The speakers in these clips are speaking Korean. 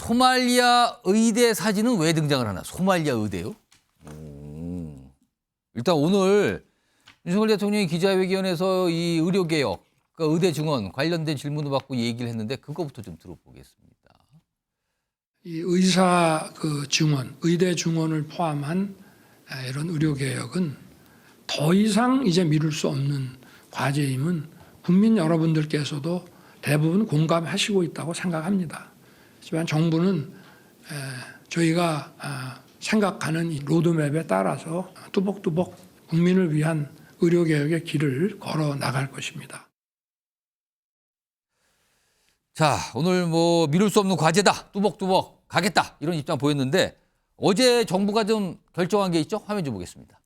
소말리아 의대 사진은 왜 등장을 하나? 소말리아 의대요? 일단 오늘 윤석열 대통령이 기자회견에서 이 의료개혁, 그러니까 의대 증원 관련된 질문을 받고 얘기를 했는데 그거부터 좀 들어보겠습니다. 이 의사 증원, 의대 증원을 포함한 이런 의료 개혁은 더 이상 이제 미룰 수 없는 과제임은 국민 여러분들께서도 대부분 공감하시고 있다고 생각합니다. 하지만 정부는 저희가 생각하는 이 로드맵에 따라서 뚜벅뚜벅 국민을 위한 의료 개혁의 길을 걸어 나갈 것입니다. 자, 오늘 뭐 미룰 수 없는 과제다. 뚜벅뚜벅 가겠다. 이런 입장 보였는데 어제 정부가 좀 결정한 게 있죠? 화면 좀 보겠습니다.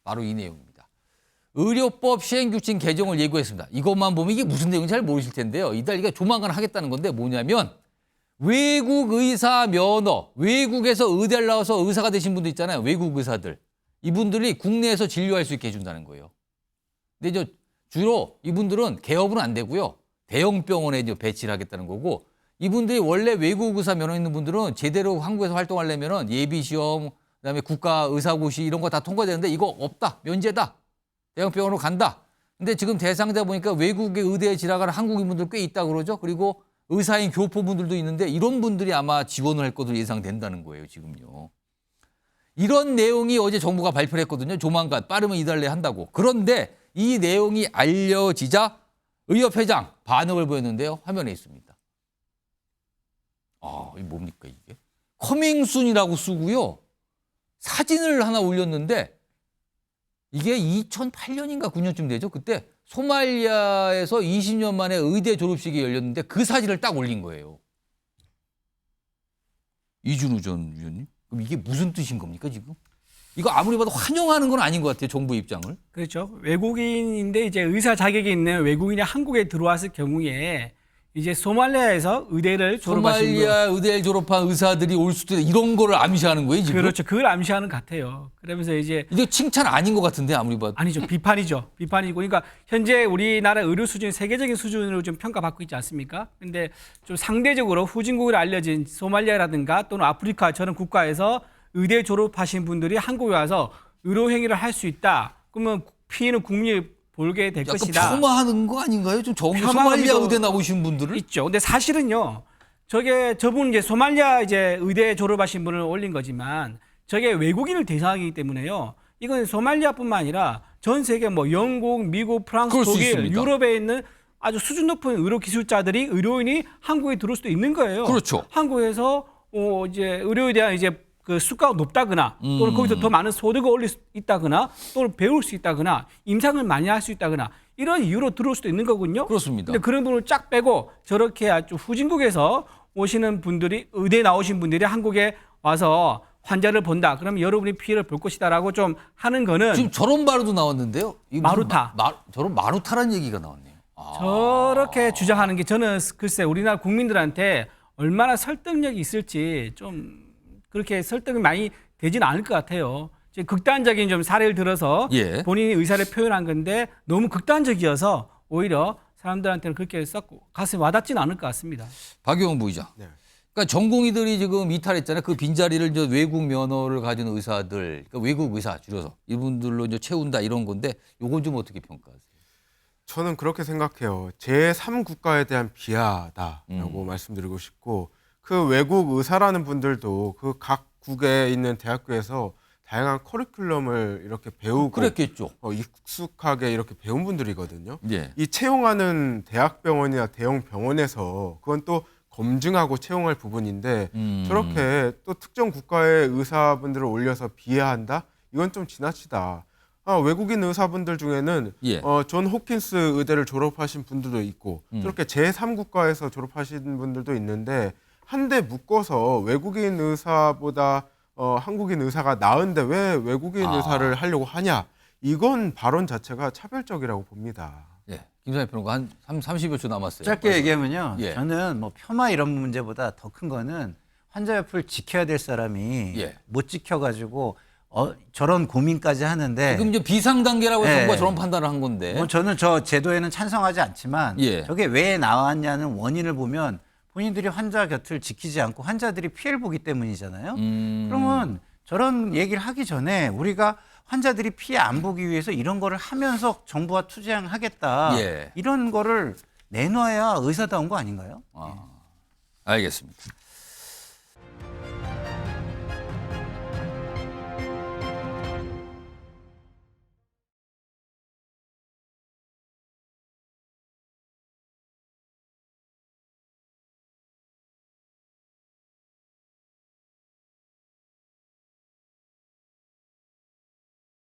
바로 이 내용입니다. 의료법 시행규칙 개정을 예고했습니다. 이것만 보면 이게 무슨 내용인지 잘 모르실 텐데요. 이달 이게 조만간 하겠다는 건데 뭐냐면 외국 의사 면허, 외국에서 의대를 나와서 의사가 되신 분들 있잖아요. 외국 의사들. 이분들이 국내에서 진료할 수 있게 해준다는 거예요. 근데 주로 이분들은 개업은 안 되고요. 대형 병원에 이제 배치를 하겠다는 거고 이분들이 원래 외국 의사 면허 있는 분들은 제대로 한국에서 활동하려면 예비 시험, 그다음에 국가 의사고시 이런 거 다 통과되는데 이거 없다. 면제다. 대형 병원으로 간다. 근데 지금 대상자 보니까 외국의 의대에 진학하는 한국인 분들 꽤 있다 그러죠. 그리고 의사인 교포분들도 있는데 이런 분들이 아마 지원을 할 것으로 예상된다는 거예요, 지금요. 이런 내용이 어제 정부가 발표를 했거든요. 조만간 빠르면 이달 내에 한다고. 그런데 이 내용이 알려지자 의협회장 반응을 보였는데요. 화면에 있습니다. 이게 뭡니까 이게? 커밍순이라고 쓰고요. 사진을 하나 올렸는데 이게 2008년인가 9년쯤 되죠. 그때 소말리아에서 20년 만에 의대 졸업식이 열렸는데 그 사진을 딱 올린 거예요. 이준우 전 위원님. 그럼 이게 무슨 뜻인 겁니까 지금? 이거 아무리 봐도 환영하는 건 아닌 것 같아요. 정부 입장을. 그렇죠. 외국인인데 이제 의사 자격이 있는 외국인이 한국에 들어왔을 경우에 이제 소말리아에서 의대를 졸업하신 소말리아 의대를 졸업한 의사들이 올 수도 있다. 이런 거를 암시하는 거예요 지금? 그렇죠. 그걸 암시하는 것 같아요. 그러면서 이제 이게 칭찬 아닌 것 같은데 아무리 봐도. 아니죠. 비판이죠. 비판이고. 그러니까 현재 우리나라 의료 수준이 세계적인 수준으로 좀 평가받고 있지 않습니까? 근데 좀 상대적으로 후진국으로 알려진 소말리아라든가 또는 아프리카 저런 국가에서 의대 졸업하신 분들이 한국에 와서 의료 행위를 할 수 있다. 그러면 피해는 국민이 볼게 될 약간 것이다. 폄하하는 거 아닌가요? 좀 폄하하는 소말리아 거 의대 나오신 분들을? 있죠. 근데 사실은요. 저분 이제 소말리아 이제 의대 졸업하신 분을 올린 거지만 저게 외국인을 대상이기 때문에요. 이건 소말리아뿐만 아니라 전 세계 뭐 영국, 미국, 프랑스, 독일, 유럽에 있는 아주 수준 높은 의료 기술자들이 의료인이 한국에 들어올 수도 있는 거예요. 그렇죠. 한국에서 이제 의료에 대한 이제 그 수가가 높다거나 또는 거기서 더 많은 소득을 올릴 수 있다거나 또는 배울 수 있다거나 임상을 많이 할 수 있다거나 이런 이유로 들어올 수도 있는 거군요. 그렇습니다. 근데 그런 분을 쫙 빼고 저렇게 아주 후진국에서 오시는 분들이 의대 나오신 분들이 한국에 와서 환자를 본다. 그러면 여러분이 피해를 볼 것이다라고 좀 하는 거는 지금 저런 발언도 나왔는데요. 마루타. 저런 마루타라는 얘기가 나왔네요. 저렇게 주장하는 게 저는 글쎄 우리나라 국민들한테 얼마나 설득력이 있을지 좀 그렇게 설득이 많이 되지는 않을 것 같아요. 극단적인 좀 사례를 들어서 본인이 의사를 표현한 건데 너무 극단적이어서 오히려 사람들한테는 그렇게 썩 가슴에 와닿지는 않을 것 같습니다. 박용훈 부의장. 네. 그러니까 전공의들이 지금 이탈했잖아요. 그 빈자리를 이제 외국 면허를 가진 의사들, 그러니까 외국 의사 줄여서 이분들로 이제 채운다 이런 건데 이건 좀 어떻게 평가하세요? 저는 그렇게 생각해요. 제3국가에 대한 비하다라고 말씀드리고 싶고 그 외국 의사라는 분들도 그 각국에 있는 대학교에서 다양한 커리큘럼을 이렇게 배우고 그랬겠죠. 익숙하게 이렇게 배운 분들이거든요. 예. 이 채용하는 대학병원이나 대형 병원에서 그건 또 검증하고 채용할 부분인데 저렇게 또 특정 국가의 의사분들을 올려서 비하한다? 이건 좀 지나치다. 외국인 의사분들 중에는 존 호킨스 의대를 졸업하신 분들도 있고 저렇게 제3국가에서 졸업하신 분들도 있는데 한데 묶어서 외국인 의사보다 한국인 의사가 나은데 왜 외국인 의사를 하려고 하냐. 이건 발언 자체가 차별적이라고 봅니다. 예. 김상희 평론가 한 30여 초 남았어요. 짧게 얘기하면요. 저는 뭐 폄하 이런 문제보다 더 큰 거는 환자 옆을 지켜야 될 사람이 못 지켜가지고 저런 고민까지 하는데 지금 이제 비상 단계라고 해서 정부가 저런 판단을 한 건데. 뭐 저는 저 제도에는 찬성하지 않지만 저게 왜 나왔냐는 원인을 보면 본인들이 환자 곁을 지키지 않고 환자들이 피해를 보기 때문이잖아요. 그러면 저런 얘기를 하기 전에 우리가 환자들이 피해 안 보기 위해서 이런 거를 하면서 정부와 투쟁하겠다. 예. 이런 거를 내놔야 의사다운 거 아닌가요? 알겠습니다.